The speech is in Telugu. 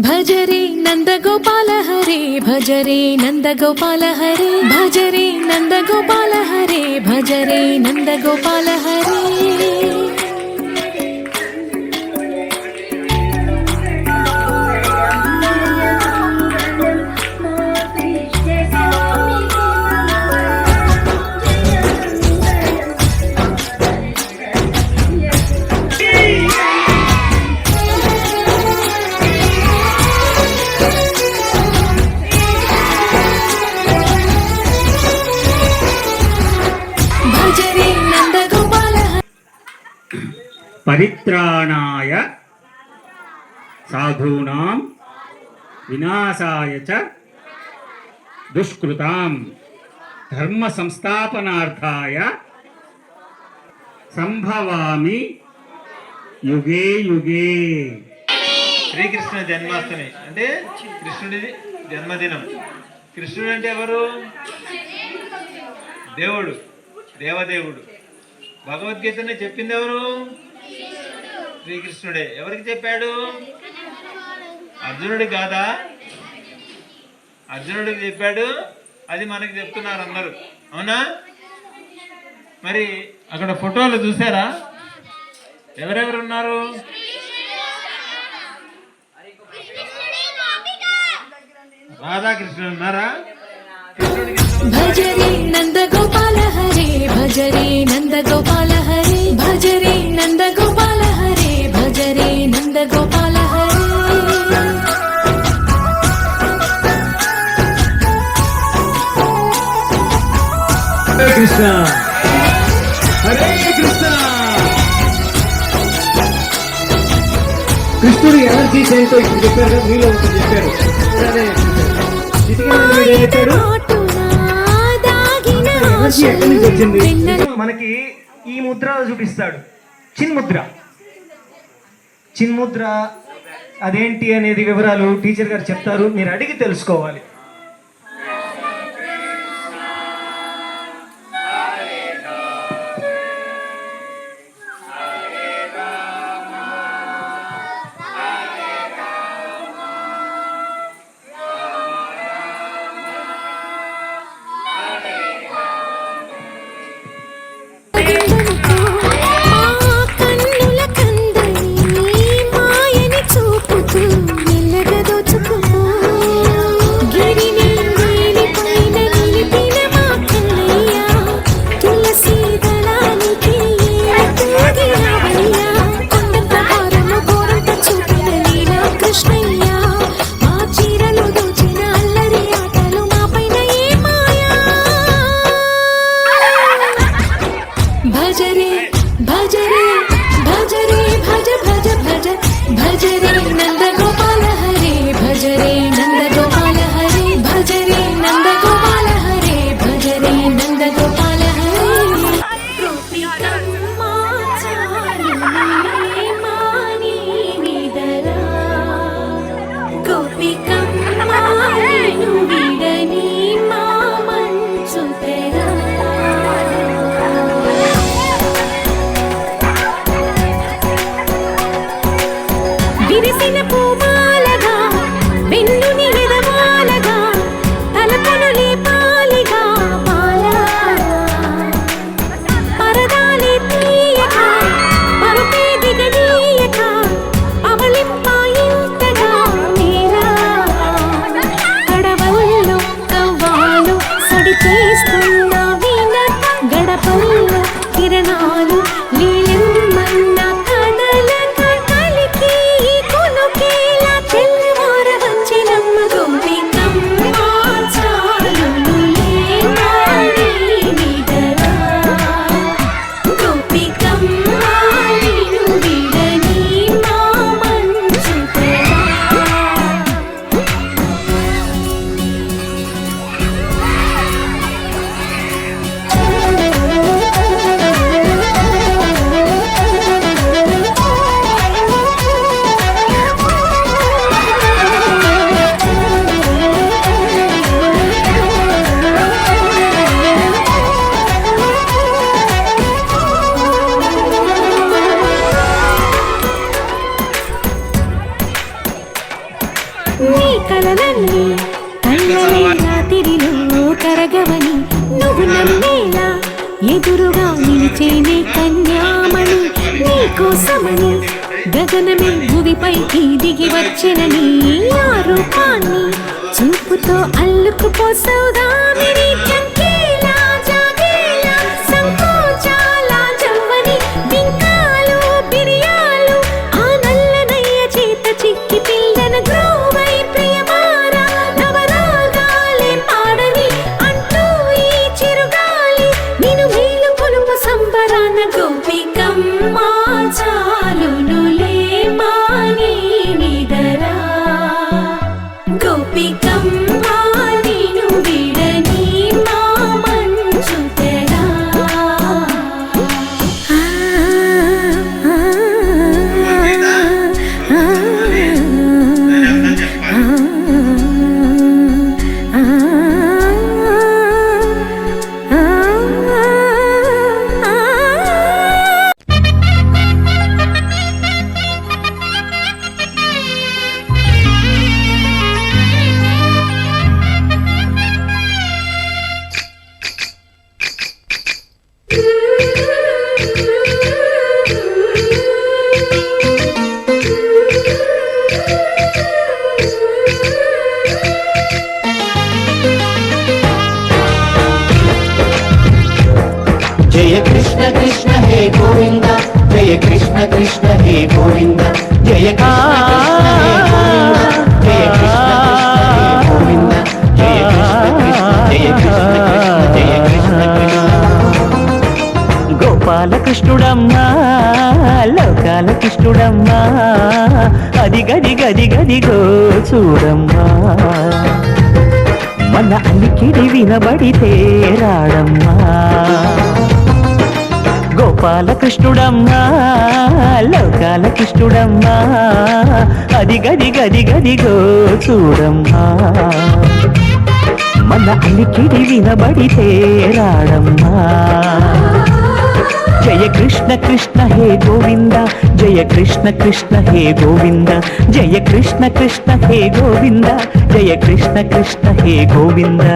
భజరే నందగోపాల హరే భజరే నందగోపాల హరే భజరే నందగోపాల హరే భజరే నందగోపాల హరే పరిత్రాణాయ సాధూనాం వినాశాయ చ దుష్కృతాం ధర్మ సంస్థాపనార్థాయ సంభవామి యుగే యుగే. శ్రీకృష్ణ జన్మాష్టమి అంటే కృష్ణుడి జన్మదినం. కృష్ణుడు అంటే ఎవరు? దేవుడు, దేవదేవుడు. భగవద్గీతని చెప్పింది ఎవరు? శ్రీకృష్ణుడే. ఎవరికి చెప్పాడు? అర్జునుడి కాదా? అర్జునుడికి చెప్పాడు. అది మనకి చెప్తున్నారు అందరూ, అవునా? మరి అక్కడ ఫోటోలు చూసారా? ఎవరెవరు ఉన్నారు? రాధాకృష్ణుడు ఉన్నారా? భజరే నందగోపాల హరే భజరే నందగోపాల హరే భజరే నందగోపాల హరే భజరే నందగోపాల హరే. హరే కృష్ణ హరే కృష్ణ. కృష్ణుడు ఎనర్జీ ఏంటో ఇప్పుడు చెప్పారు కదా, మీలో ఒకటి చెప్పారు. ఎనర్జీ ఎక్కడి నుంచి వచ్చింది? మనకి ఈ ముద్ర చూపిస్తాడు, చిన్ముద్ర. చిన్ముద్ర అదేంటి అనేది వివరాలు టీచర్ గారు చెప్తారు, మీరు అడిగి తెలుసుకోవాలి. కలలన్నీ కళ్ళలే రాత్రిలో కరగవని నువ్వు నమ్మేలా ఎదురుగా నిలిచేనే కన్యామణి నీకోసమని గగనమే భువిపైకి దిగి వచ్చినని ఆ రూపాన్ని చూపుతో అల్లుకుపోసౌదామిని చంకేలా జాగేలా సంకోచాల జవ్వని బింకాలు బిరియాలు ఆ నల్లనయ్య చేత చిక్కి పిల్లన గ్రోవై ప్రియమారా నవరాగాలే పాడని అంటూ ఈ చిరుగాలి నిన్ను మేలు కొలుపు సంబరాన గోపికమ్మ చాలునులే మాని నిదరా గోపికమ్మ నిన్ను విడని మా మంచు తెరా जय कृष्ण कृष्ण हे गोविंद जय कृष्ण कृष्ण हे गोविंद जय कृष्ण जय कृष्ण गोविंद जय कृष्ण जय कृष्ण गोपाल कृष्णुडम्मा लोकाल कृष्णुडम्मा अदि गदि गदि गदि गो చూడమ్మా మన అలికిడి వినబడితే రాడమ్మా గోపాల కృష్ణుడమ్మా లోకాల కృష్ణుడమ్మా అది గది గది గదిగో చూడమ్మా మన అలికిడి వినబడితే రాడమ్మా జయ కృష్ణ కృష్ణ హే గోవింద జయ కృష్ణ కృష్ణ హే గోవింద జయ కృష్ణ కృష్ణ హే గోవింద జయ కృష్ణ కృష్ణ హే గోవింద